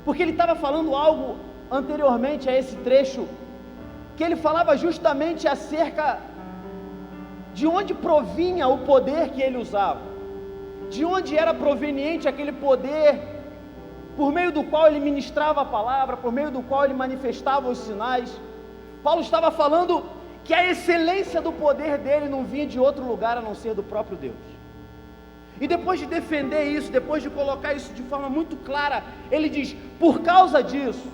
porque ele estava falando algo anteriormente a esse trecho, que ele falava justamente acerca de onde provinha o poder que ele usava, de onde era proveniente aquele poder por meio do qual ele ministrava a palavra, por meio do qual ele manifestava os sinais. Paulo estava falando que a excelência do poder dele não vinha de outro lugar a não ser do próprio Deus. E depois de defender isso, depois de colocar isso de forma muito clara, ele diz: por causa disso,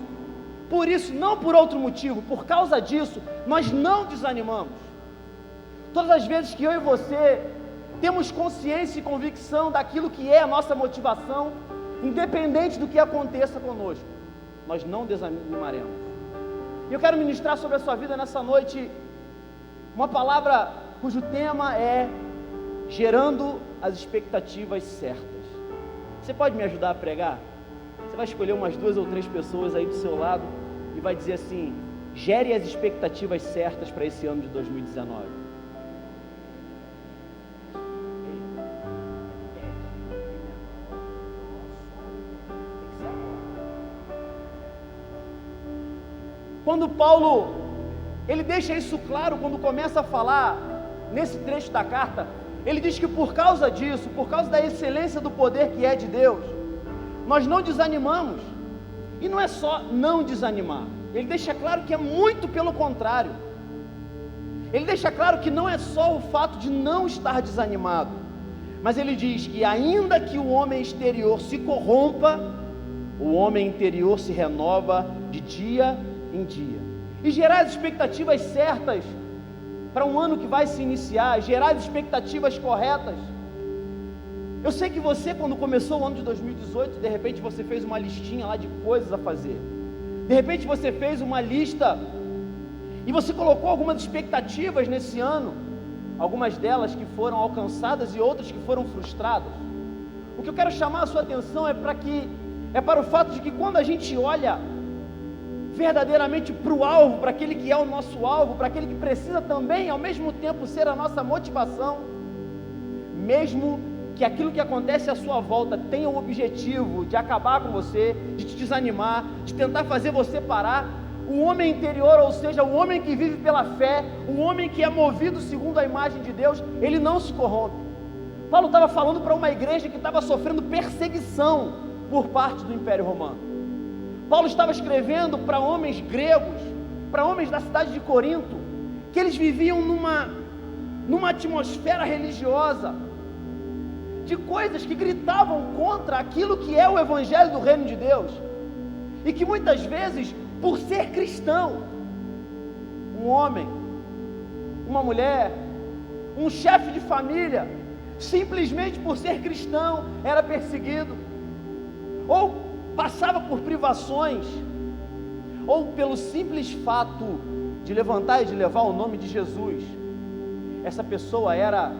por isso, não por outro motivo, por causa disso, nós não desanimamos. Todas as vezes que eu e você temos consciência e convicção daquilo que é a nossa motivação, independente do que aconteça conosco, nós não desanimaremos. E eu quero ministrar sobre a sua vida nessa noite uma palavra cujo tema é gerando as expectativas certas. Você pode me ajudar a pregar? Você vai escolher umas 2 ou 3 pessoas aí do seu lado e vai dizer assim: gere as expectativas certas para esse ano de 2019. Quando Paulo, ele deixa isso claro quando começa a falar nesse trecho da carta, ele diz que por causa disso, por causa da excelência do poder que é de Deus, nós não desanimamos. E não é só não desanimar, ele deixa claro que é muito pelo contrário. Ele deixa claro que não é só o fato de não estar desanimado, mas ele diz que ainda que o homem exterior se corrompa, o homem interior se renova de dia em dia. E gerar as expectativas certas para um ano que vai se iniciar, gerar as expectativas corretas. Eu sei que você, quando começou o ano de 2018, de repente você fez uma listinha lá de coisas a fazer, de repente você fez uma lista e você colocou algumas expectativas nesse ano, algumas delas que foram alcançadas e outras que foram frustradas. O que eu quero chamar a sua atenção é para o fato de que quando a gente olha verdadeiramente para o alvo, para aquele que é o nosso alvo, para aquele que precisa também ao mesmo tempo ser a nossa motivação, mesmo que aquilo que acontece à sua volta tenha o objetivo de acabar com você, de te desanimar, de tentar fazer você parar, o homem interior, ou seja, o homem que vive pela fé, o homem que é movido segundo a imagem de Deus, ele não se corrompe. Paulo estava falando para uma igreja que estava sofrendo perseguição por parte do Império Romano. Paulo estava escrevendo para homens gregos, para homens da cidade de Corinto, que eles viviam numa atmosfera religiosa, de coisas que gritavam contra aquilo que é o Evangelho do Reino de Deus, e que muitas vezes, por ser cristão, um homem, uma mulher, um chefe de família, simplesmente por ser cristão, era perseguido, ou passava por privações, ou pelo simples fato de levantar e de levar o nome de Jesus, essa pessoa era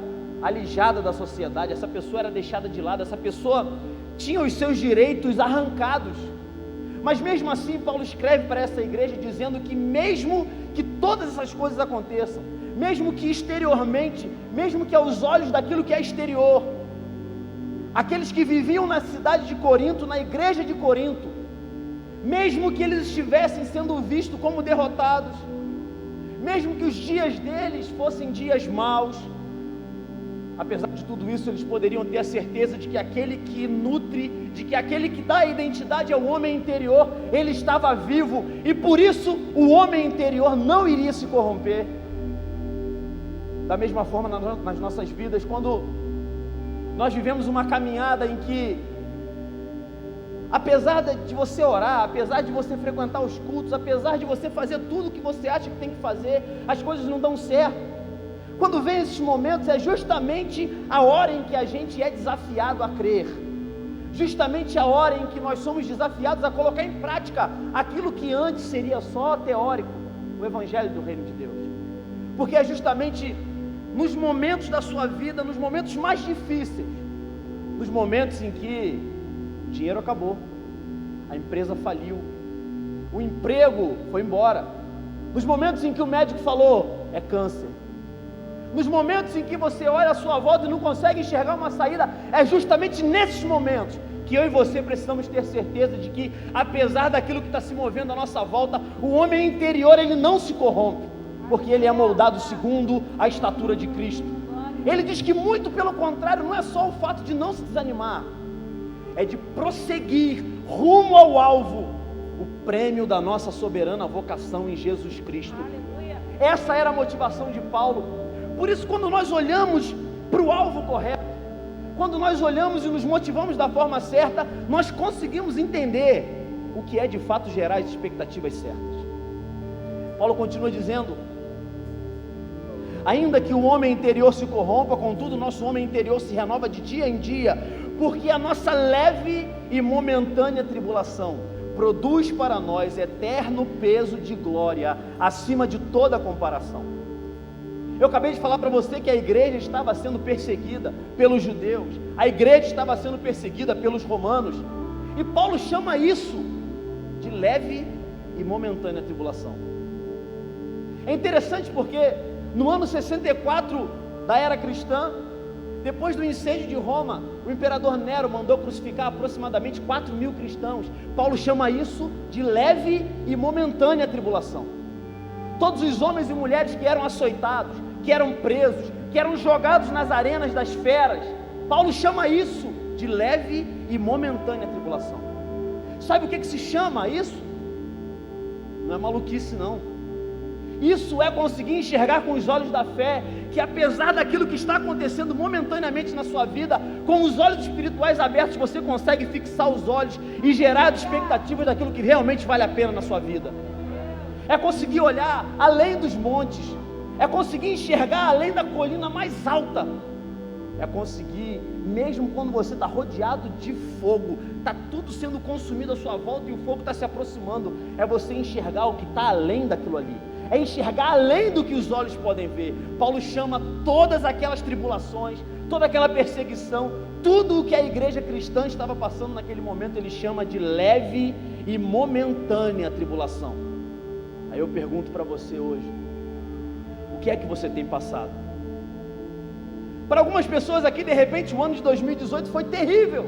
alijada da sociedade, essa pessoa era deixada de lado, essa pessoa tinha os seus direitos arrancados. Mas mesmo assim, Paulo escreve para essa igreja dizendo que mesmo que todas essas coisas aconteçam, mesmo que exteriormente, mesmo que aos olhos daquilo que é exterior, aqueles que viviam na cidade de Corinto, na igreja de Corinto, mesmo que eles estivessem sendo vistos como derrotados, mesmo que os dias deles fossem dias maus, apesar de tudo isso, eles poderiam ter a certeza de que aquele que nutre, de que aquele que dá a identidade ao homem interior, ele estava vivo, e por isso o homem interior não iria se corromper. Da mesma forma nas nossas vidas, quando nós vivemos uma caminhada em que, apesar de você orar, apesar de você frequentar os cultos, apesar de você fazer tudo o que você acha que tem que fazer, as coisas não dão certo. Quando vem esses momentos, é justamente a hora em que a gente é desafiado a crer, justamente a hora em que nós somos desafiados a colocar em prática aquilo que antes seria só teórico, o Evangelho do Reino de Deus. Porque é justamente nos momentos da sua vida, nos momentos mais difíceis, nos momentos em que o dinheiro acabou, a empresa faliu, o emprego foi embora, nos momentos em que o médico falou, é câncer, nos momentos em que você olha à sua volta e não consegue enxergar uma saída, é justamente nesses momentos que eu e você precisamos ter certeza de que, apesar daquilo que está se movendo à nossa volta, o homem interior, ele não se corrompe, porque ele é moldado segundo a estatura de Cristo. Ele diz que muito pelo contrário, não é só o fato de não se desanimar, é de prosseguir rumo ao alvo, o prêmio da nossa soberana vocação em Jesus Cristo. Aleluia. Essa era a motivação de Paulo. Por isso, quando nós olhamos para o alvo correto, quando nós olhamos e nos motivamos da forma certa, nós conseguimos entender o que é de fato gerar as expectativas certas. Paulo continua dizendo: ainda que o homem interior se corrompa, contudo o nosso homem interior se renova de dia em dia, porque a nossa leve e momentânea tribulação produz para nós eterno peso de glória, acima de toda comparação. Eu acabei de falar para você que a igreja estava sendo perseguida pelos judeus, a igreja estava sendo perseguida pelos romanos, e Paulo chama isso de leve e momentânea tribulação. É interessante porque no ano 64 da era cristã, depois do incêndio de Roma, o imperador Nero mandou crucificar aproximadamente 4.000 cristãos. Paulo chama isso de leve e momentânea tribulação. Todos os homens e mulheres que eram açoitados, que eram presos, que eram jogados nas arenas das feras, Paulo chama isso de leve e momentânea tribulação. Sabe o que se chama isso? Não é maluquice não. Isso é conseguir enxergar com os olhos da fé, que apesar daquilo que está acontecendo momentaneamente na sua vida, com os olhos espirituais abertos, você consegue fixar os olhos e gerar expectativas daquilo que realmente vale a pena na sua vida. É conseguir olhar além dos montes, é conseguir enxergar além da colina mais alta, é conseguir, mesmo quando você está rodeado de fogo, está tudo sendo consumido à sua volta e o fogo está se aproximando, é você enxergar o que está além daquilo ali, é enxergar além do que os olhos podem ver. Paulo chama todas aquelas tribulações, toda aquela perseguição, tudo o que a igreja cristã estava passando naquele momento, ele chama de leve e momentânea tribulação. Aí eu pergunto para você hoje, o que é que você tem passado? Para algumas pessoas aqui, de repente, o ano de 2018 foi terrível.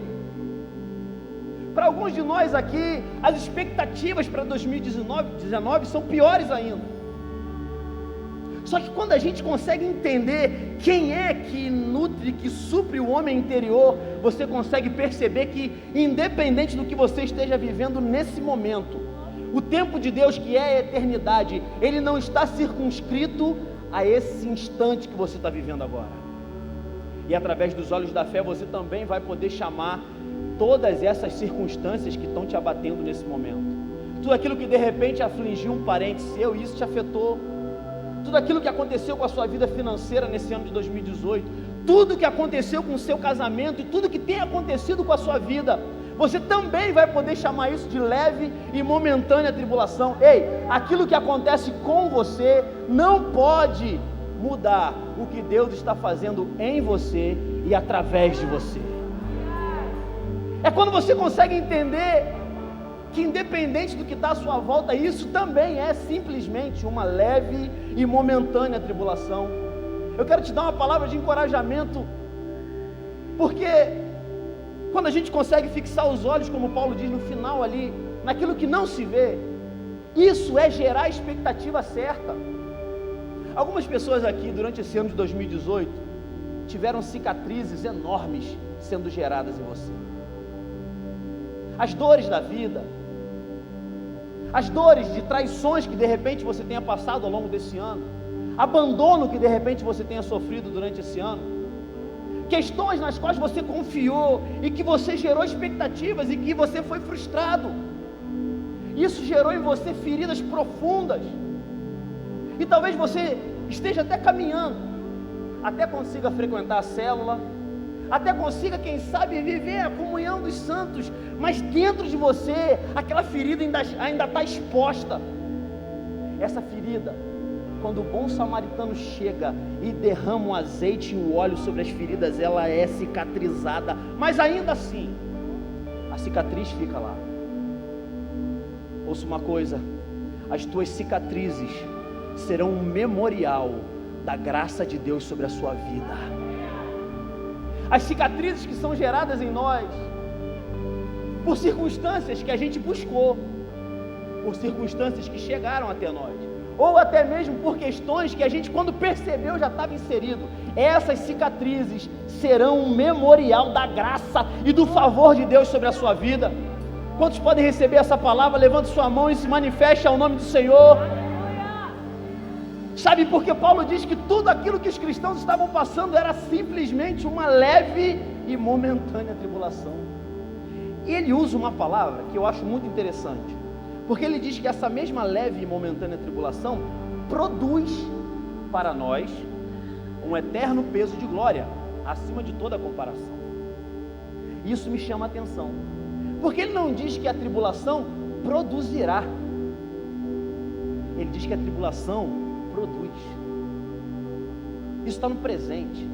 Para alguns de nós aqui, as expectativas para 2019 são piores ainda. Só que quando a gente consegue entender quem é que nutre, que supre o homem interior, você consegue perceber que, independente do que você esteja vivendo nesse momento, o tempo de Deus, que é a eternidade, ele não está circunscrito a esse instante que você está vivendo agora. E através dos olhos da fé, você também vai poder chamar todas essas circunstâncias que estão te abatendo nesse momento. Tudo aquilo que de repente afligiu um parente seu, e isso te afetou. Tudo aquilo que aconteceu com a sua vida financeira nesse ano de 2018, tudo que aconteceu com o seu casamento e tudo que tem acontecido com a sua vida, você também vai poder chamar isso de leve e momentânea tribulação. Ei, aquilo que acontece com você não pode mudar o que Deus está fazendo em você e através de você. É quando você consegue entender que, independente do que está à sua volta, isso também é simplesmente uma leve e momentânea tribulação. Eu quero te dar uma palavra de encorajamento, porque quando a gente consegue fixar os olhos, como Paulo diz no final ali, naquilo que não se vê, isso é gerar a expectativa certa. Algumas pessoas aqui, durante esse ano de 2018, tiveram cicatrizes enormes sendo geradas em você. As dores da vida, as dores de traições que de repente você tenha passado ao longo desse ano, abandono que de repente você tenha sofrido durante esse ano, questões nas quais você confiou e que você gerou expectativas e que você foi frustrado. Isso gerou em você feridas profundas. E talvez você esteja até caminhando, até consiga frequentar a célula, até consiga, quem sabe, viver a comunhão dos santos, mas dentro de você, aquela ferida ainda está exposta. Essa ferida, quando o bom samaritano chega e derrama o azeite e o óleo sobre as feridas, ela é cicatrizada, mas ainda assim, a cicatriz fica lá. Ouça uma coisa, as tuas cicatrizes serão um memorial da graça de Deus sobre a sua vida. As cicatrizes que são geradas em nós por circunstâncias que a gente buscou, por circunstâncias que chegaram até nós, ou até mesmo por questões que a gente, quando percebeu, já estava inserido. Essas cicatrizes serão um memorial da graça e do favor de Deus sobre a sua vida. Quantos podem receber essa palavra? Levante sua mão e se manifeste ao nome do Senhor. Sabe por que Paulo diz que tudo aquilo que os cristãos estavam passando era simplesmente uma leve e momentânea tribulação? E ele usa uma palavra que eu acho muito interessante, porque ele diz que essa mesma leve e momentânea tribulação produz para nós um eterno peso de glória, acima de toda comparação. Isso me chama a atenção, porque ele não diz que a tribulação produzirá, ele diz que a tribulação produz. Isso está no presente.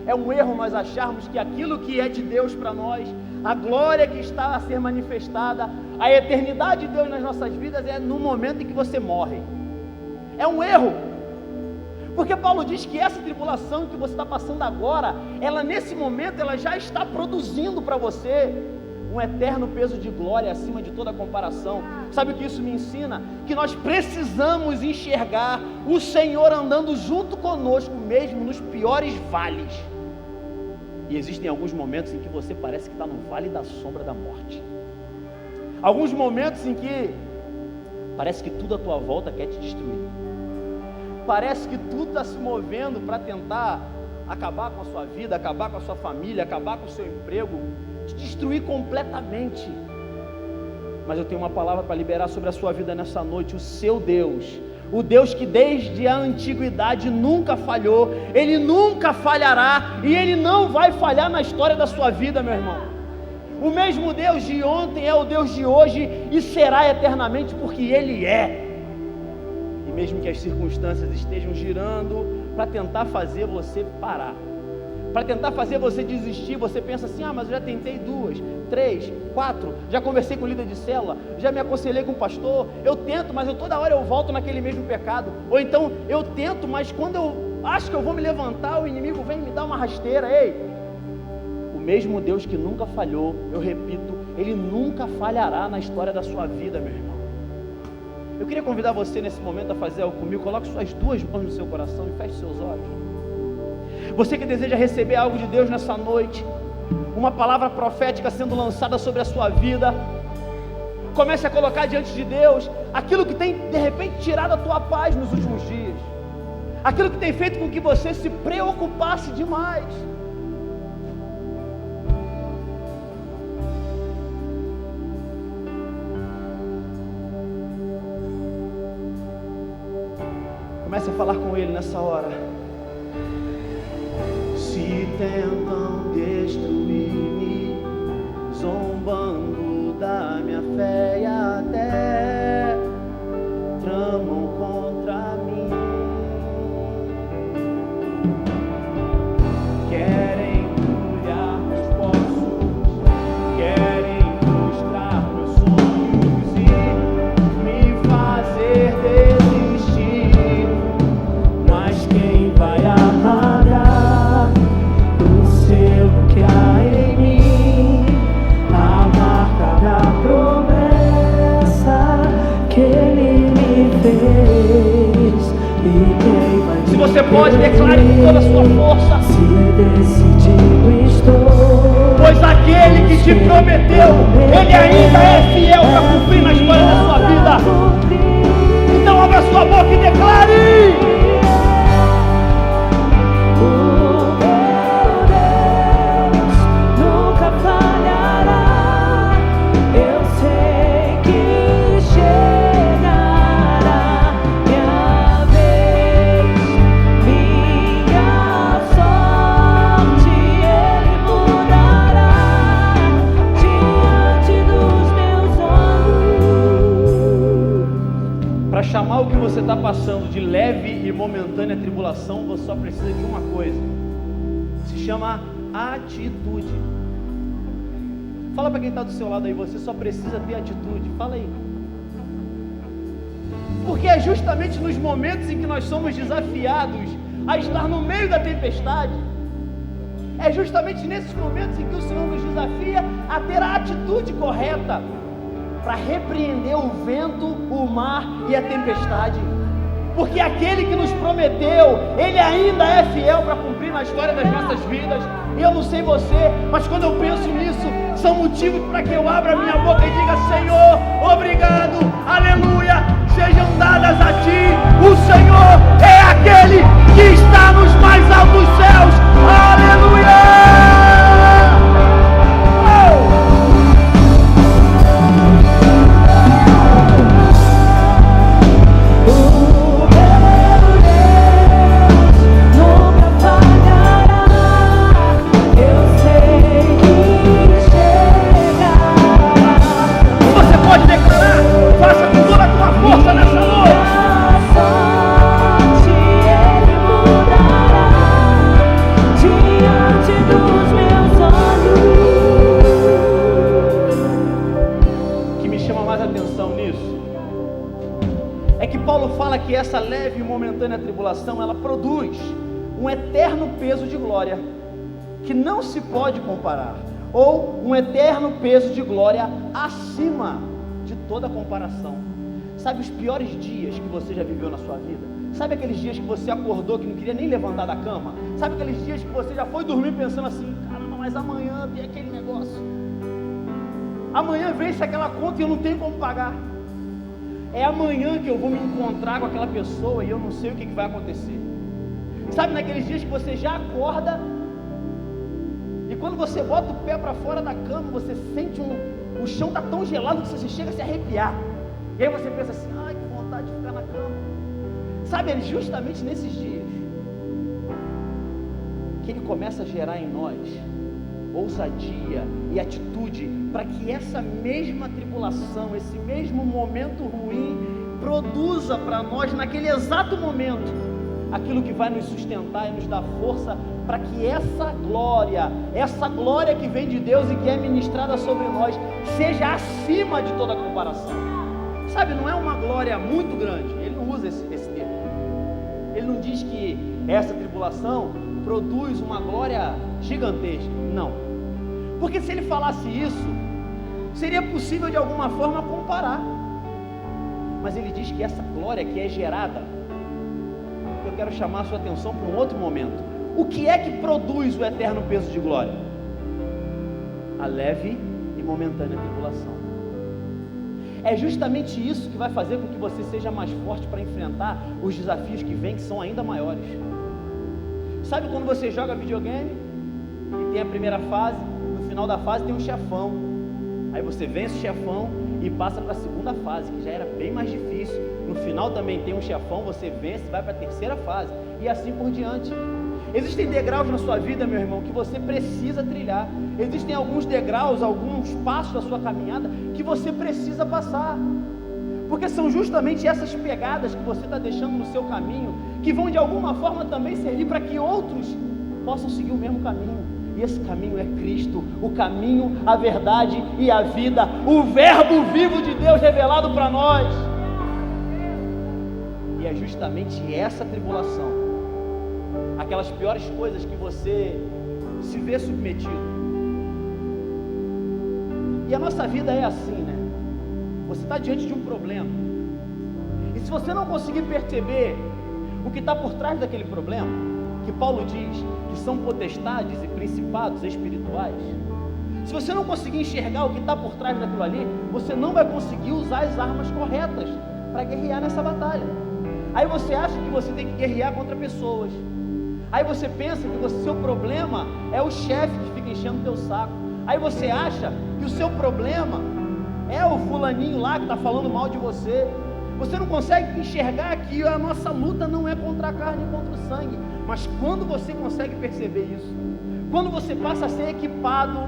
É um erro nós acharmos que aquilo que é de Deus para nós, a glória que está a ser manifestada, a eternidade de Deus nas nossas vidas é no momento em que você morre. É um erro, porque Paulo diz que essa tribulação que você está passando agora, ela nesse momento, ela já está produzindo para você um eterno peso de glória acima de toda comparação. Sabe o que isso me ensina? Que nós precisamos enxergar o Senhor andando junto conosco, mesmo nos piores vales. E existem alguns momentos em que você parece que está no vale da sombra da morte. Alguns momentos em que parece que tudo à tua volta quer te destruir. Parece que tudo está se movendo para tentar acabar com a sua vida, acabar com a sua família, acabar com o seu emprego, te destruir completamente. Mas eu tenho uma palavra para liberar sobre a sua vida nessa noite. O seu Deus, o Deus que desde a antiguidade nunca falhou, Ele nunca falhará, e Ele não vai falhar na história da sua vida, meu irmão. O mesmo Deus de ontem é o Deus de hoje e será eternamente, porque Ele é. E mesmo que as circunstâncias estejam girando para tentar fazer você parar, para tentar fazer você desistir, você pensa assim: mas eu já tentei 2, 3, 4, já conversei com o líder de célula, já me aconselhei com o pastor, eu tento, mas toda hora eu volto naquele mesmo pecado. Ou então, eu tento, mas quando eu acho que eu vou me levantar, o inimigo vem me dar uma rasteira. Ei, o mesmo Deus que nunca falhou, eu repito, Ele nunca falhará na história da sua vida, meu irmão. Eu queria convidar você nesse momento a fazer algo comigo. Coloque suas duas mãos no seu coração e feche seus olhos. Você que deseja receber algo de Deus nessa noite, uma palavra profética sendo lançada sobre a sua vida, comece a colocar diante de Deus aquilo que tem de repente tirado a tua paz nos últimos dias, aquilo que tem feito com que você se preocupasse demais. Comece a falar com Ele nessa hora. Se tentam destruir-me, zombando da minha fé e até tramam contra mim, querem embrulhar meus poços, querem frustrar meus sonhos e me fazer desistir, mas quem vai apagar o selo que há em mim, a marca da promessa que Ele me fez? E quem vai? Se você pode, declare com toda a sua força: se decidido estou, pois aquele que te prometeu, Ele ainda é fiel para cumprir na história da sua vida. Então abra sua boca e declare. Chamar o que você está passando de leve e momentânea tribulação, você só precisa de uma coisa: se chama atitude. Fala para quem está do seu lado aí, você só precisa ter atitude. Fala aí. Porque é justamente nos momentos em que nós somos desafiados a estar no meio da tempestade, É justamente nesses momentos em que o Senhor nos desafia a ter a atitude correta para repreender o vento, o mar e a tempestade. Porque aquele que nos prometeu, Ele ainda é fiel para cumprir na história das nossas vidas. E eu não sei você, mas quando eu penso nisso, são motivos para que eu abra minha boca e diga: Senhor, obrigado, aleluia, sejam dadas a Ti. O Senhor é aquele que está nos mais altos céus, aleluia! Que essa leve e momentânea tribulação, ela produz um eterno peso de glória que não se pode comparar, ou um eterno peso de glória acima de toda comparação. Sabe os piores dias que você já viveu na sua vida? Sabe aqueles dias que você acordou que não queria nem levantar da cama? Sabe aqueles dias que você já foi dormir pensando assim: caramba, mas amanhã tem aquele negócio, amanhã vence aquela conta e eu não tenho como pagar. É amanhã que eu vou me encontrar com aquela pessoa e eu não sei o que vai acontecer. Sabe naqueles dias que você já acorda e quando você bota o pé para fora da cama, você sente o chão está tão gelado que você chega a se arrepiar. E aí você pensa assim: ai, que vontade de ficar na cama. Sabe, é justamente nesses dias que Ele começa a gerar em nós ousadia e atitude para que essa mesma tribulação, esse mesmo momento ruim, produza para nós naquele exato momento aquilo que vai nos sustentar e nos dar força para que essa glória que vem de Deus e que é ministrada sobre nós, seja acima de toda comparação. Sabe, não é uma glória muito grande, ele não usa esse termo. Ele não diz que essa tribulação produz uma glória gigantesca, não. Porque se ele falasse isso, seria possível de alguma forma comparar. Mas ele diz que essa glória que é gerada, eu quero chamar a sua atenção para um outro momento. O que é que produz o eterno peso de glória? A leve e momentânea tribulação. É justamente isso que vai fazer com que você seja mais forte para enfrentar os desafios que vêm, que são ainda maiores. Sabe quando você joga videogame e tem a primeira fase, no final da fase tem um chefão, aí você vence o chefão e passa para a segunda fase, que já era bem mais difícil. No final também tem um chefão, você vence e vai para a terceira fase, e assim por diante. Existem degraus na sua vida, meu irmão, que você precisa trilhar. Existem alguns degraus, alguns passos da sua caminhada que você precisa passar, porque são justamente essas pegadas que você está deixando no seu caminho, que vão de alguma forma também servir para que outros possam seguir o mesmo caminho. E esse caminho é Cristo, o caminho, a verdade e a vida, o verbo vivo de Deus revelado para nós. E é justamente essa tribulação, aquelas piores coisas que você se vê submetido. E a nossa vida é assim, né? Você está diante de um problema, e se você não conseguir perceber o que está por trás daquele problema, que Paulo diz que são potestades e principados espirituais, se você não conseguir enxergar o que está por trás daquilo ali, você não vai conseguir usar as armas corretas para guerrear nessa batalha. Aí você acha que você tem que guerrear contra pessoas, aí você pensa que o seu problema é o chefe que fica enchendo o teu saco, aí você acha que o seu problema é o fulaninho lá que está falando mal de você. Você não consegue enxergar que a nossa luta não é contra a carne e contra o sangue. Mas quando você consegue perceber isso, quando você passa a ser equipado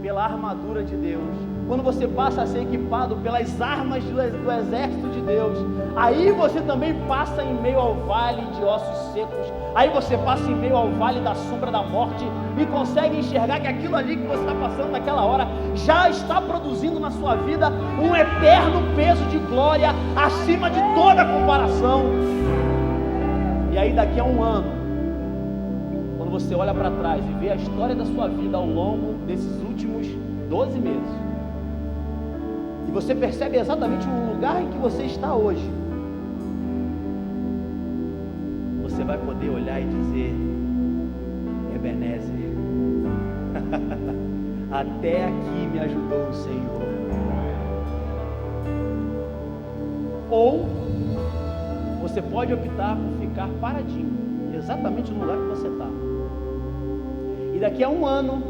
pela armadura de Deus, quando você passa a ser equipado pelas armas do exército de Deus, aí você também passa em meio ao vale de ossos secos, aí você passa em meio ao vale da sombra da morte e consegue enxergar que aquilo ali que você está passando naquela hora já está produzindo na sua vida um eterno peso de glória acima de toda comparação. E aí daqui a um ano, quando quando você olha para trás e vê a história da sua vida ao longo desses últimos 12 meses, e você percebe exatamente o lugar em que você está hoje, você vai poder olhar e dizer: Ebenezer, até aqui me ajudou o Senhor. Ou você pode optar por ficar paradinho, exatamente no lugar que você está, e daqui a um ano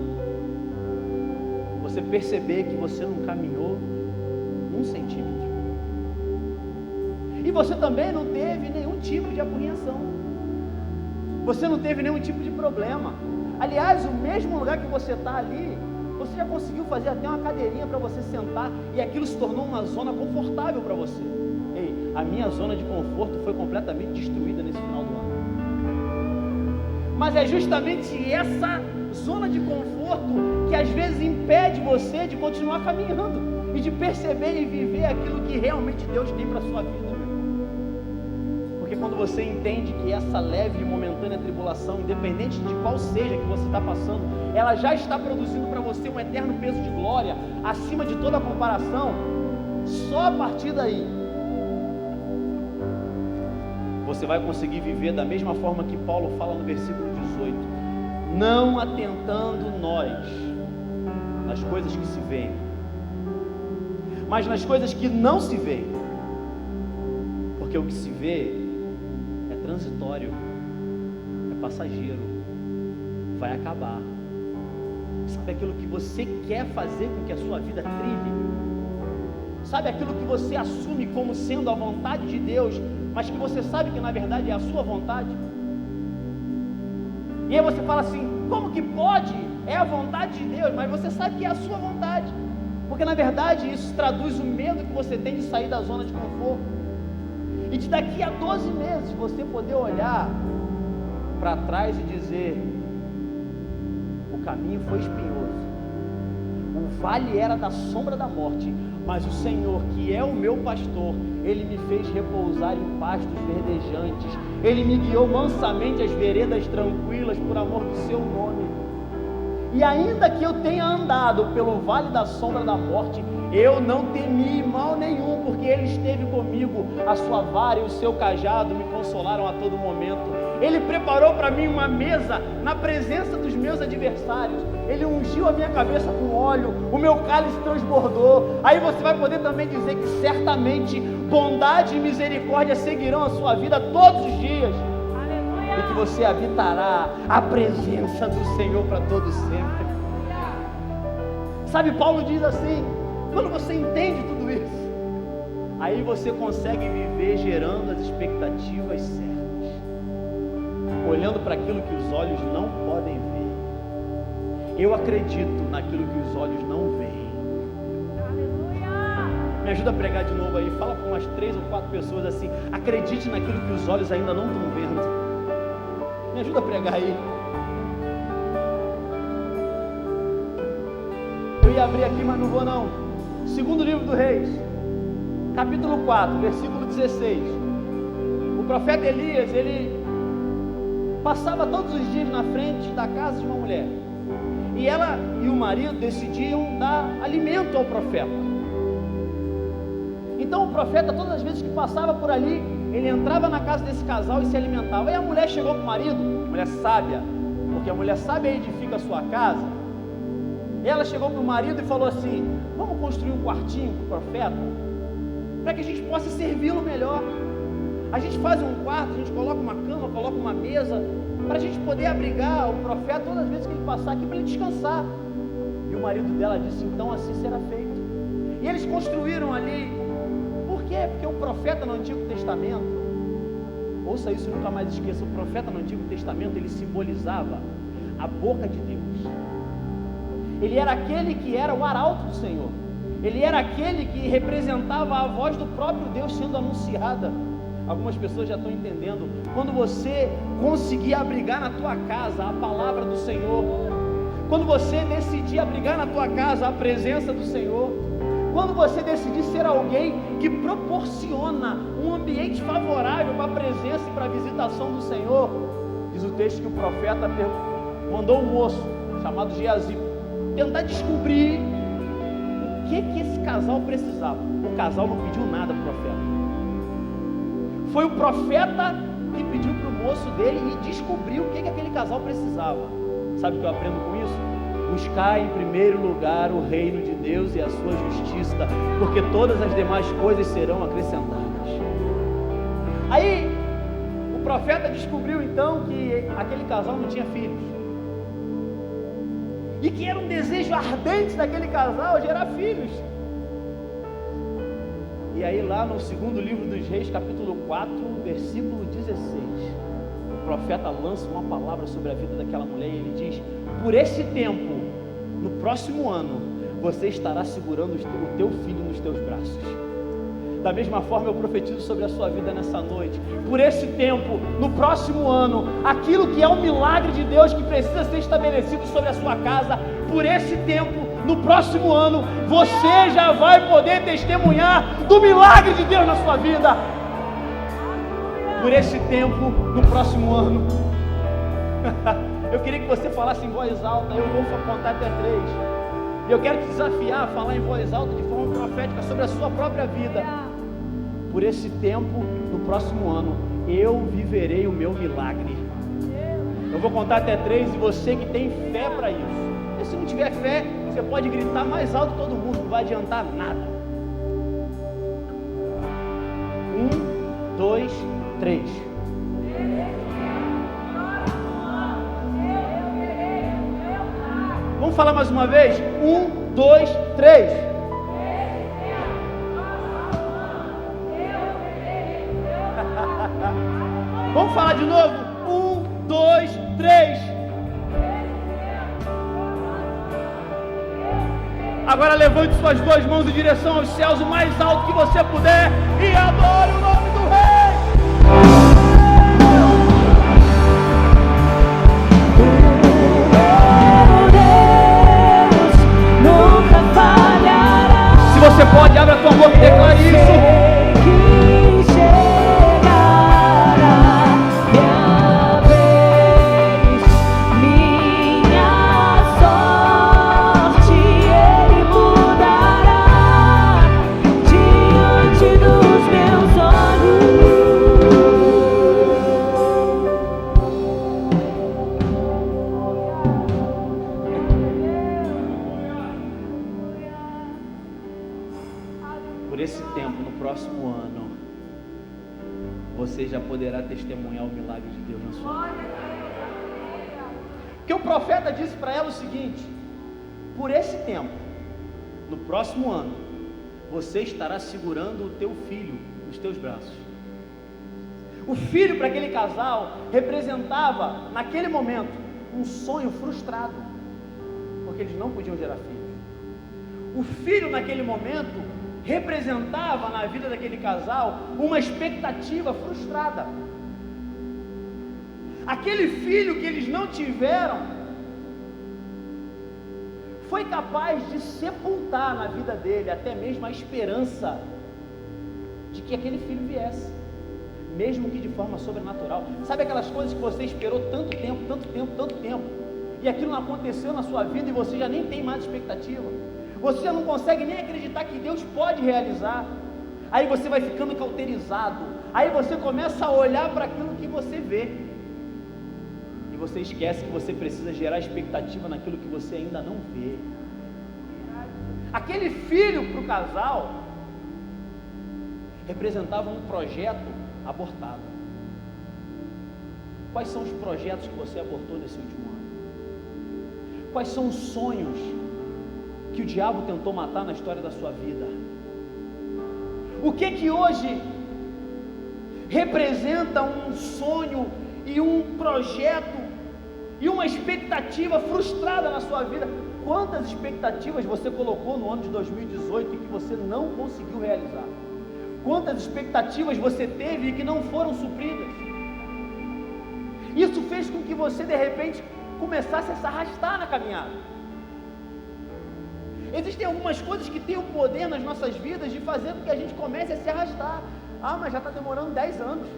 você perceber que você não caminhou 1 centímetro, e você também não teve nenhum tipo de apurrinhação, você não teve nenhum tipo de problema. Aliás, o mesmo lugar que você está ali, você já conseguiu fazer até uma cadeirinha para você sentar, e aquilo se tornou uma zona confortável para você. Ei, a minha zona de conforto foi completamente destruída nesse final do ano. Mas é justamente essa zona de conforto que às vezes impede você de continuar caminhando e de perceber e viver aquilo que realmente Deus tem para a sua vida, meu irmão. Porque quando você entende que essa leve e momentânea tribulação, independente de qual seja que você está passando, ela já está produzindo para você um eterno peso de glória, acima de toda comparação, só a partir daí você vai conseguir viver da mesma forma que Paulo fala no versículo 18: não atentando nós nas coisas que se veem, mas nas coisas que não se veem, porque o que se vê é transitório, é passageiro, vai acabar. Sabe aquilo que você quer fazer com que a sua vida trilhe? Sabe aquilo que você assume como sendo a vontade de Deus, mas que você sabe que na verdade é a sua vontade? E aí você fala assim: como que pode? É a vontade de Deus, mas você sabe que é a sua vontade, porque na verdade isso traduz o medo que você tem de sair da zona de conforto, e de daqui a 12 meses você poder olhar para trás e dizer: o caminho foi espinhoso, o vale era da sombra da morte, mas o Senhor, que é o meu pastor, Ele me fez repousar em pastos verdejantes, Ele me guiou mansamente às veredas tranquilas, por amor do seu nome. E ainda que eu tenha andado pelo vale da sombra da morte, eu não temi mal nenhum, porque Ele esteve comigo, a sua vara e o seu cajado me consolaram a todo momento. Ele preparou para mim uma mesa na presença dos meus adversários, Ele ungiu a minha cabeça com óleo, o meu cálice transbordou. Aí você vai poder também dizer que certamente bondade e misericórdia seguirão a sua vida todos os dias. Aleluia. E que você habitará a presença do Senhor para todo sempre. Sabe, Paulo diz assim: quando você entende tudo isso, aí você consegue viver gerando as expectativas certas, olhando para aquilo que os olhos não podem ver. Eu acredito naquilo que os olhos não veem. Me ajuda a pregar de novo aí. Fala com umas 3 ou 4 pessoas assim: acredite naquilo que os olhos ainda não estão vendo. Me ajuda a pregar aí. Eu ia abrir aqui, mas não vou não. Segundo livro do Reis, capítulo 4, versículo 16. O profeta Elias, ele passava todos os dias na frente da casa de uma mulher, e ela e o marido decidiam dar alimento ao profeta. Então o profeta, todas as vezes que passava por ali, ele entrava na casa desse casal e se alimentava. Aí a mulher chegou para o marido, mulher sábia, porque a mulher sábia edifica a sua casa. E ela chegou para o marido e falou assim: vamos construir um quartinho para o profeta, para que a gente possa servi-lo melhor. A gente faz um quarto, a gente coloca uma cama, coloca uma mesa, para a gente poder abrigar o profeta todas as vezes que ele passar aqui, para ele descansar. E o marido dela disse: então assim será feito. E eles construíram ali. Por quê? Porque o profeta no Antigo Testamento, ouça isso e nunca mais esqueça, o profeta no Antigo Testamento, ele simbolizava a boca de Deus. Ele era aquele que era o arauto do Senhor. Ele era aquele que representava a voz do próprio Deus sendo anunciada. Algumas pessoas já estão entendendo. Quando você conseguir abrigar na tua casa a palavra do Senhor, quando você decidir abrigar na tua casa a presença do Senhor, quando você decidir ser alguém que proporciona um ambiente favorável para a presença e para a visitação do Senhor, diz o texto que o profeta mandou um moço chamado Geazi tentar descobrir o que esse casal precisava. O casal não pediu nada para o profeta. Foi o profeta que pediu para o moço dele e descobriu o que aquele casal precisava. Sabe o que eu aprendo com isso? Buscar em primeiro lugar o reino de Deus e a sua justiça, porque todas as demais coisas serão acrescentadas. Aí, o profeta descobriu então que aquele casal não tinha filhos. E que era um desejo ardente daquele casal gerar filhos. E aí lá no segundo livro dos Reis, capítulo 4, versículo 16, o profeta lança uma palavra sobre a vida daquela mulher e ele diz: por esse tempo, no próximo ano, você estará segurando o teu filho nos teus braços. Da mesma forma eu profetizo sobre a sua vida nessa noite. Por esse tempo, no próximo ano, aquilo que é um milagre de Deus que precisa ser estabelecido sobre a sua casa, por esse tempo, no próximo ano, você já vai poder testemunhar do milagre de Deus na sua vida. Por esse tempo, no próximo ano. Eu queria que você falasse em voz alta. Eu vou contar até 3. E eu quero te desafiar a falar em voz alta de forma profética sobre a sua própria vida. Por esse tempo, no próximo ano, eu viverei o meu milagre. Eu vou contar até 3 e você que tem fé para isso. E se não tiver fé, você pode gritar mais alto que todo mundo, não vai adiantar nada. 1, 2, 3. Vamos falar mais uma vez? 1, 2, 3. Vamos falar de novo? 1, 2, 3. Agora levante suas duas mãos em direção aos céus, o mais alto que você puder, e adore o nome do Rei. Se você pode, abre a tua boca e declare isso. Você já poderá testemunhar o milagre de Deus na sua vida. Porque o profeta disse para ela o seguinte: por esse tempo, no próximo ano, você estará segurando o teu filho nos teus braços. O filho para aquele casal representava, naquele momento, um sonho frustrado, porque eles não podiam gerar filhos. O filho naquele momento representava na vida daquele casal uma expectativa frustrada. Aquele filho que eles não tiveram foi capaz de sepultar na vida dele até mesmo a esperança de que aquele filho viesse, mesmo que de forma sobrenatural. Sabe aquelas coisas que você esperou tanto tempo, e aquilo não aconteceu na sua vida e você já nem tem mais expectativa? Você já não consegue nem acreditar que Deus pode realizar. Aí você vai ficando cauterizado. Aí você começa a olhar para aquilo que você vê. E você esquece que você precisa gerar expectativa naquilo que você ainda não vê. Aquele filho para o casal representava um projeto abortado. Quais são os projetos que você abortou nesse último ano? Quais são os sonhos que o diabo tentou matar na história da sua vida? O que hoje representa um sonho e um projeto e uma expectativa frustrada na sua vida? Quantas expectativas você colocou no ano de 2018 e que você não conseguiu realizar? Quantas expectativas você teve e que não foram supridas? Isso fez com que você de repente começasse a se arrastar na caminhada. Existem algumas coisas que têm o poder nas nossas vidas de fazer com que a gente comece a se arrastar. Ah, mas já está demorando 10 anos.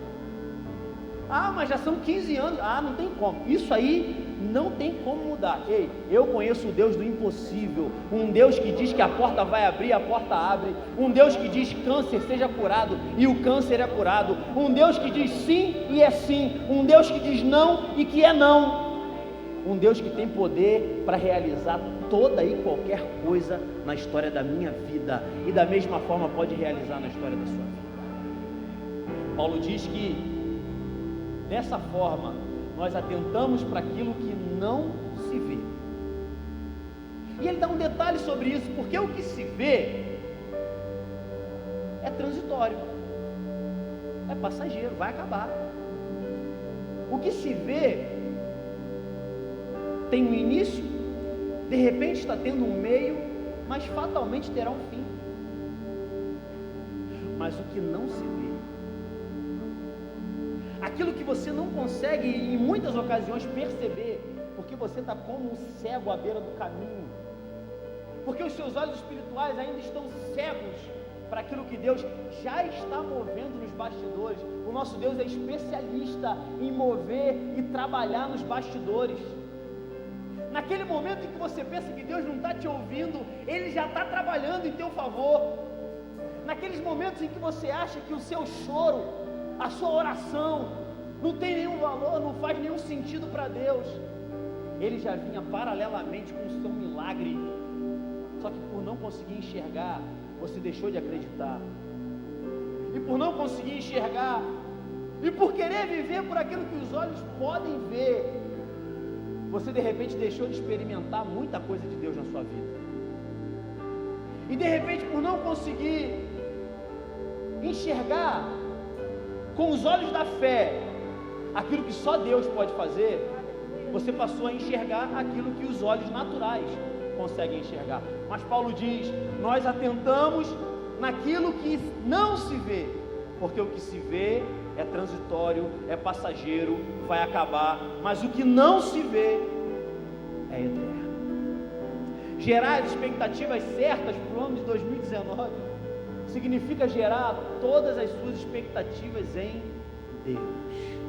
Ah, mas já são 15 anos. Ah, não tem como. Isso aí não tem como mudar. Ei, eu conheço o Deus do impossível, um Deus que diz que a porta vai abrir, a porta abre, um Deus que diz câncer seja curado e o câncer é curado, um Deus que diz sim e é sim, um Deus que diz não e que é não, um Deus que tem poder para realizar toda e qualquer coisa na história da minha vida e da mesma forma pode realizar na história da sua vida. Paulo diz que dessa forma nós atentamos para aquilo que não se vê. E ele dá um detalhe sobre isso, porque o que se vê é transitório, é passageiro, vai acabar. O que se vê tem um início, de repente está tendo um meio, mas fatalmente terá um fim. Mas o que não se vê, aquilo que você não consegue em muitas ocasiões perceber, porque você está como um cego à beira do caminho, porque os seus olhos espirituais ainda estão cegos para aquilo que Deus já está movendo nos bastidores. O nosso Deus é especialista em mover e trabalhar nos bastidores. Naquele momento em que você pensa que Deus não está te ouvindo, Ele já está trabalhando em teu favor. Naqueles momentos em que você acha que o seu choro, a sua oração não tem nenhum valor, não faz nenhum sentido para Deus, Ele já vinha paralelamente com o seu milagre. Só que por não conseguir enxergar, você deixou de acreditar. E por não conseguir enxergar, e por querer viver por aquilo que os olhos podem ver, você de repente deixou de experimentar muita coisa de Deus na sua vida. E de repente, por não conseguir enxergar com os olhos da fé aquilo que só Deus pode fazer, você passou a enxergar aquilo que os olhos naturais conseguem enxergar. Mas Paulo diz: nós atentamos naquilo que não se vê, porque o que se vê é transitório, é passageiro, vai acabar, mas o que não se vê é eterno. Gerar expectativas certas para o ano de 2019 significa gerar todas as suas expectativas em Deus.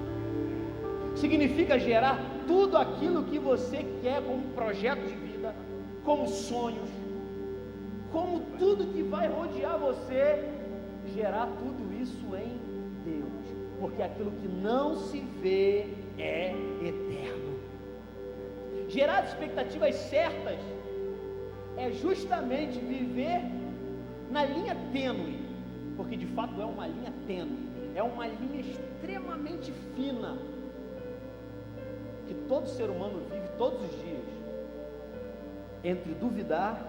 Significa gerar tudo aquilo que você quer como projeto de vida, como sonhos, como tudo que vai rodear você, gerar tudo isso em Deus, porque aquilo que não se vê é eterno. Gerar expectativas certas é justamente viver na linha tênue, porque de fato é uma linha tênue, é uma linha extremamente fina, que todo ser humano vive todos os dias, entre duvidar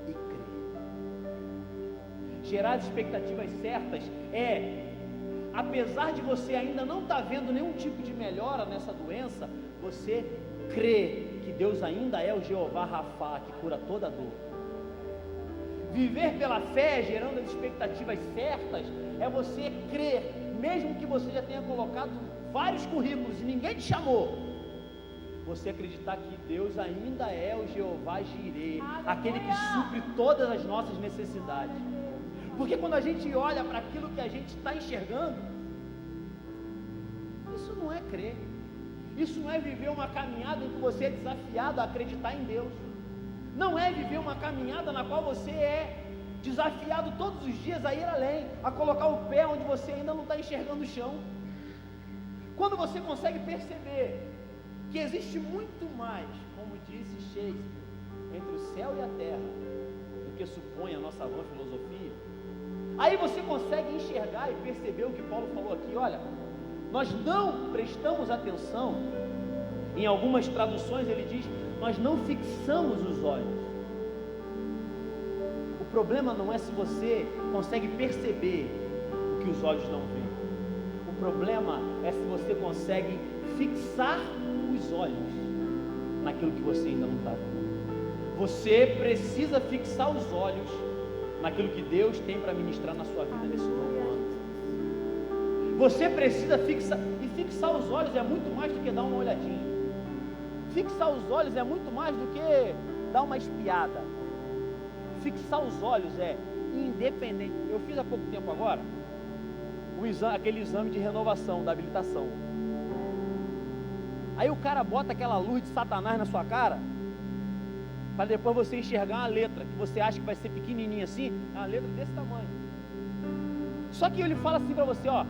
e crer. Gerar expectativas certas é, apesar de você ainda não estar vendo nenhum tipo de melhora nessa doença, você crê que Deus ainda é o Jeová Rafá, que cura toda dor. Viver pela fé, gerando as expectativas certas, é você crer, mesmo que você já tenha colocado vários currículos e ninguém te chamou, você acreditar que Deus ainda é o Jeová Jirê, aquele que supre todas as nossas necessidades. Porque quando a gente olha para aquilo que a gente está enxergando, isso não é crer, isso não é viver uma caminhada em que você é desafiado a acreditar em Deus, não é viver uma caminhada na qual você é desafiado todos os dias a ir além, a colocar o pé onde você ainda não está enxergando o chão. Quando você consegue perceber que existe muito mais, como disse Shakespeare, entre o céu e a terra, do que supõe a nossa vã filosofia, aí você consegue enxergar e perceber o que Paulo falou aqui. Olha, nós não prestamos atenção, em algumas traduções ele diz, nós não fixamos os olhos. O problema não é se você consegue perceber o que os olhos não veem, o problema é se você consegue fixar os olhos naquilo que você ainda não está vendo. Você precisa fixar os olhos naquilo que Deus tem para ministrar na sua vida nesse novo ano. Você precisa fixar, e fixar os olhos é muito mais do que dar uma olhadinha. Fixar os olhos é muito mais do que dar uma espiada. Fixar os olhos é independente. Eu fiz há pouco tempo agora aquele exame de renovação da habilitação. Aí o cara bota aquela luz de Satanás na sua cara, para depois você enxergar uma letra, que você acha que vai ser pequenininha assim, é uma letra desse tamanho. Só que ele fala assim para você, ó,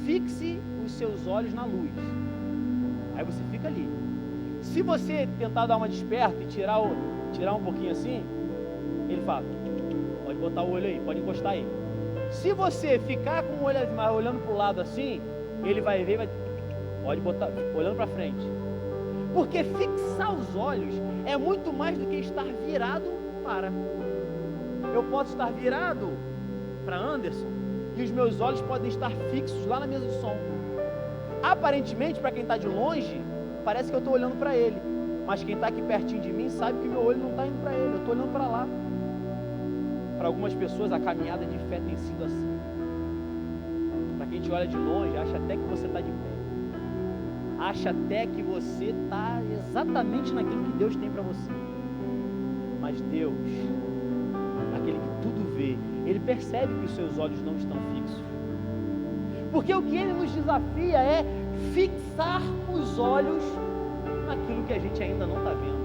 fixe os seus olhos na luz. Aí você fica ali. Se você tentar dar uma desperta e tirar um pouquinho assim, ele fala, pode botar o olho aí, pode encostar aí. Se você ficar com o olho olhando para o lado assim, ele vai ver, pode botar olhando para frente. Porque fixar os olhos é muito mais do que estar virado para. Eu posso estar virado para Anderson e os meus olhos podem estar fixos lá na mesa de som. Aparentemente, para quem está de longe, parece que eu estou olhando para ele. Mas quem está aqui pertinho de mim sabe que meu olho não está indo para ele, eu estou olhando para lá. Para algumas pessoas a caminhada de fé tem sido assim. Para quem te olha de longe, acha até que você está de pé. Acha até que você está exatamente naquilo que Deus tem para você. Mas Deus, aquele que tudo vê, Ele percebe que os seus olhos não estão fixos. Porque o que Ele nos desafia é fixar os olhos naquilo que a gente ainda não está vendo.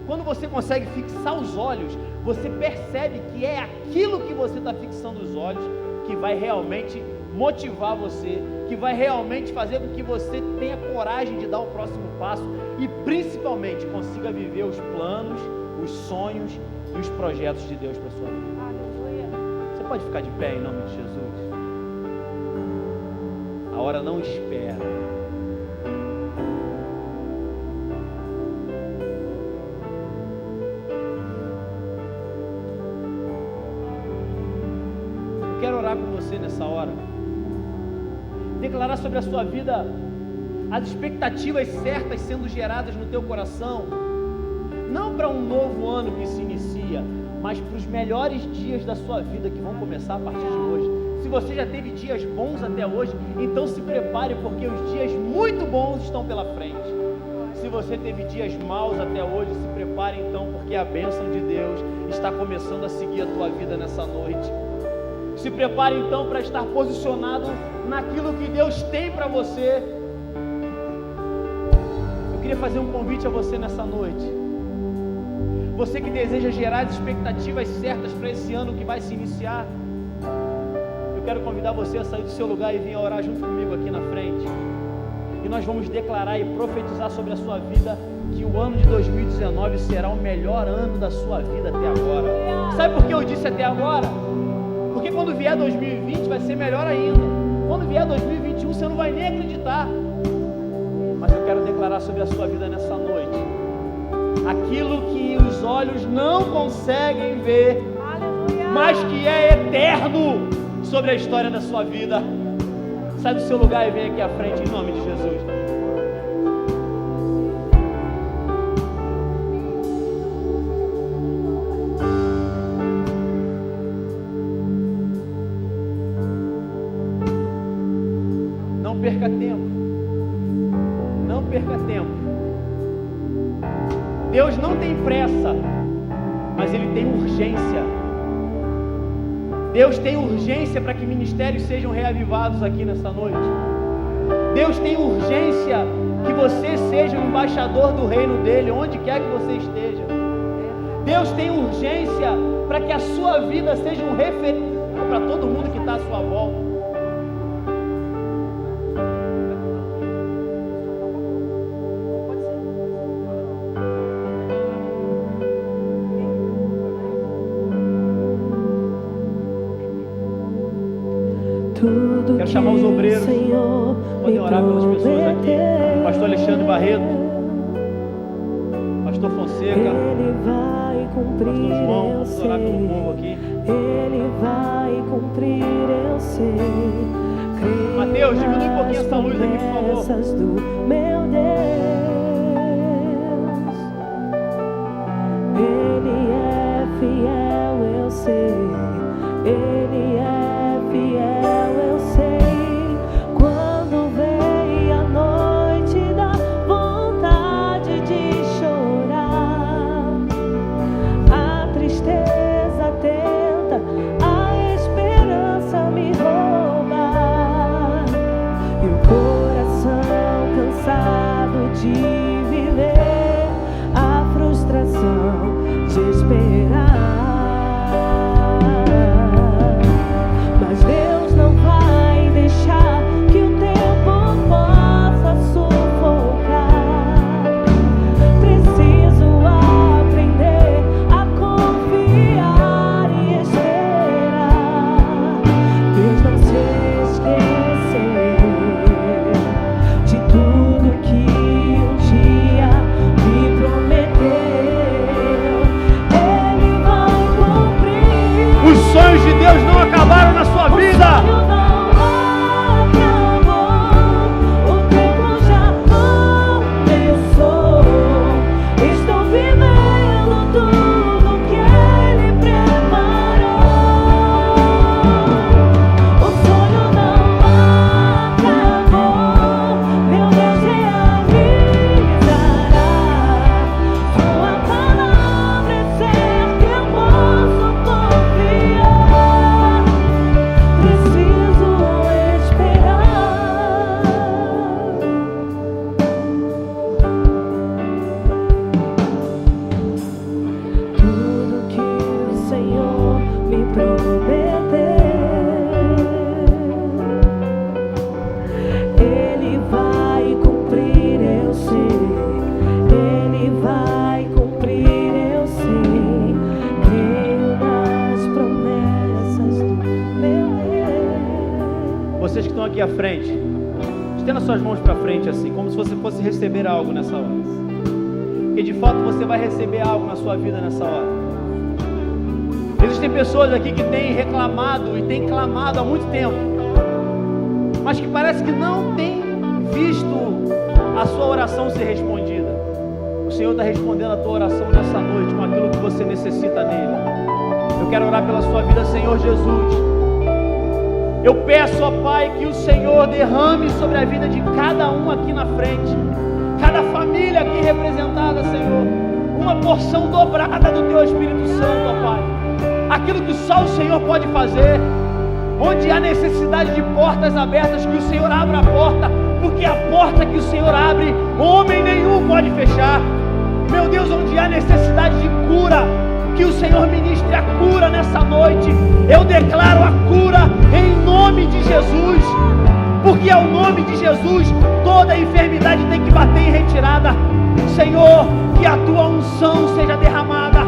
Quando você consegue fixar os olhos, você percebe que é aquilo que você está fixando os olhos que vai realmente motivar você, que vai realmente fazer com que você tenha coragem de dar o próximo passo e principalmente consiga viver os planos, os sonhos e os projetos de Deus para a sua vida. Aleluia. Você pode ficar de pé em nome de Jesus? A hora não espera. Quero orar com você nessa hora, declarar sobre a sua vida as expectativas certas sendo geradas no teu coração, não para um novo ano que se inicia, mas para os melhores dias da sua vida que vão começar a partir de hoje. Se você já teve dias bons até hoje, então se prepare, porque os dias muito bons estão pela frente. Se você teve dias maus até hoje, se prepare então, porque a bênção de Deus está começando a seguir a tua vida nessa noite. Se prepare então para estar posicionado naquilo que Deus tem para você. Eu queria fazer um convite a você nessa noite. Você que deseja gerar as expectativas certas para esse ano que vai se iniciar, eu quero convidar você a sair do seu lugar e vir orar junto comigo aqui na frente. E nós vamos declarar e profetizar sobre a sua vida que o ano de 2019 será o melhor ano da sua vida até agora. Sabe por que eu disse até agora? Porque quando vier 2020 vai ser melhor ainda. Quando vier 2021 você não vai nem acreditar. Mas eu quero declarar sobre a sua vida nessa noite aquilo que os olhos não conseguem ver, mas que é eterno sobre a história da sua vida. Sai do seu lugar e vem aqui à frente em nome de Jesus. Não perca tempo. Não perca tempo. Deus não tem pressa, mas Ele tem urgência. Deus tem urgência para que ministérios sejam reavivados aqui nessa noite. Deus tem urgência que você seja o embaixador do reino dEle, onde quer que você esteja. Deus tem urgência para que a sua vida seja um referencial para todo mundo que está à sua volta. Quero chamar os obreiros, podem orar pelas pessoas aqui. Pastor Alexandre Barreto, Pastor Fonseca, Pastor João, vamos orar pelo povo aqui. Ele vai cumprir, eu sei. Mateus, diminui um pouquinho essa luz aqui, por favor. Do meu Deus, Ele é fiel, eu sei. Ele é fiel, eu sei. Quando vem a noite dá vontade de chorar, a tristeza tenta, a esperança me rouba, e o coração cansado de de viver a frustração de esperar. Mas Deus não vai deixar que o tempo possa sufocar. Preciso aprender a confiar e esperar. Deus não se esquecer de tudo que um dia me prometeu. Ele vai cumprir. Os sonhos de Deus não acabaram na sua vida. Vocês que estão aqui à frente, estenda suas mãos para frente assim, como se você fosse receber algo nessa hora. Porque de fato você vai receber algo na sua vida nessa hora. Existem pessoas aqui que têm reclamado e têm clamado há muito tempo, mas que parece que não têm visto a sua oração ser respondida. O Senhor está respondendo a tua oração nessa noite com aquilo que você necessita nele. Eu quero orar pela sua vida, Senhor Jesus. Eu peço, ó Pai, que o Senhor derrame sobre a vida de cada um aqui na frente, cada família aqui representada, Senhor, uma porção dobrada do Teu Espírito Santo, ó Pai. Aquilo que só o Senhor pode fazer. Onde há necessidade de portas abertas, que o Senhor abra a porta, porque a porta que o Senhor abre, homem nenhum pode fechar. Meu Deus, onde há necessidade de cura, que o Senhor ministre a cura nessa noite. Eu declaro a cura em nome de Jesus, porque ao nome de Jesus toda enfermidade tem que bater em retirada. Senhor, que a Tua unção seja derramada.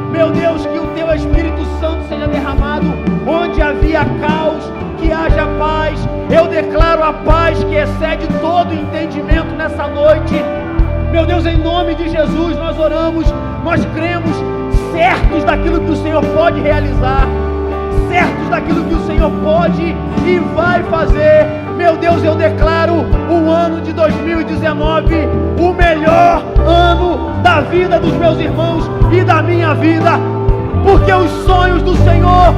Meu Deus, que o Teu Espírito Santo seja derramado. Onde havia caos, que haja paz. Eu declaro a paz que excede todo entendimento nessa noite. Meu Deus, em nome de Jesus nós oramos, nós cremos, certos daquilo que o Senhor pode realizar, certos daquilo que o Senhor pode e vai fazer. Meu Deus, eu declaro o ano de 2019 o melhor ano da vida dos meus irmãos e da minha vida, porque os sonhos do Senhor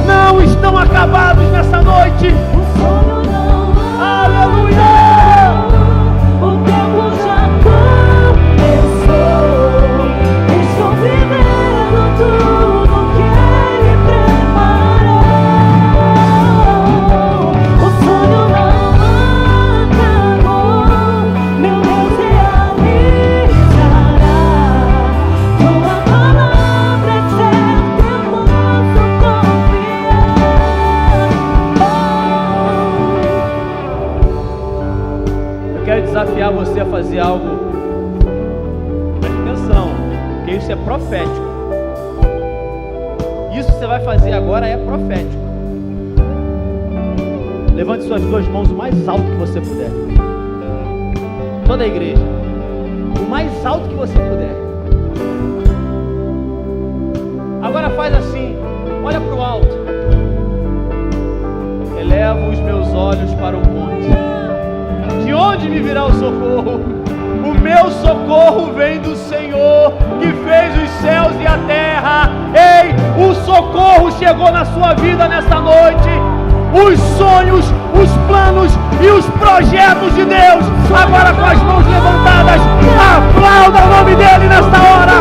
não estão acabados nessa noite. O sonho não Aleluia! O tempo já começou. Estou vivendo tudo que Ele preparou. O sonho não acabou. Meu Deus realizará. Tua palavra é certa, eu posso confiar. Eu quero desafiar você a fazer algo. Preste atenção, porque isso é profético. Isso que você vai fazer agora é profético. Levante suas duas mãos o mais alto que você puder. Toda a igreja, o mais alto que você puder. Agora faz assim, olha para o alto. Elevo os meus olhos para o monte. De onde me virá o socorro? O meu socorro vem do Senhor, que fez os céus e a terra. Ei, o socorro chegou na sua vida nesta noite. Os sonhos, os planos e os projetos de Deus. Agora com as mãos levantadas, aplauda o nome dele nesta hora.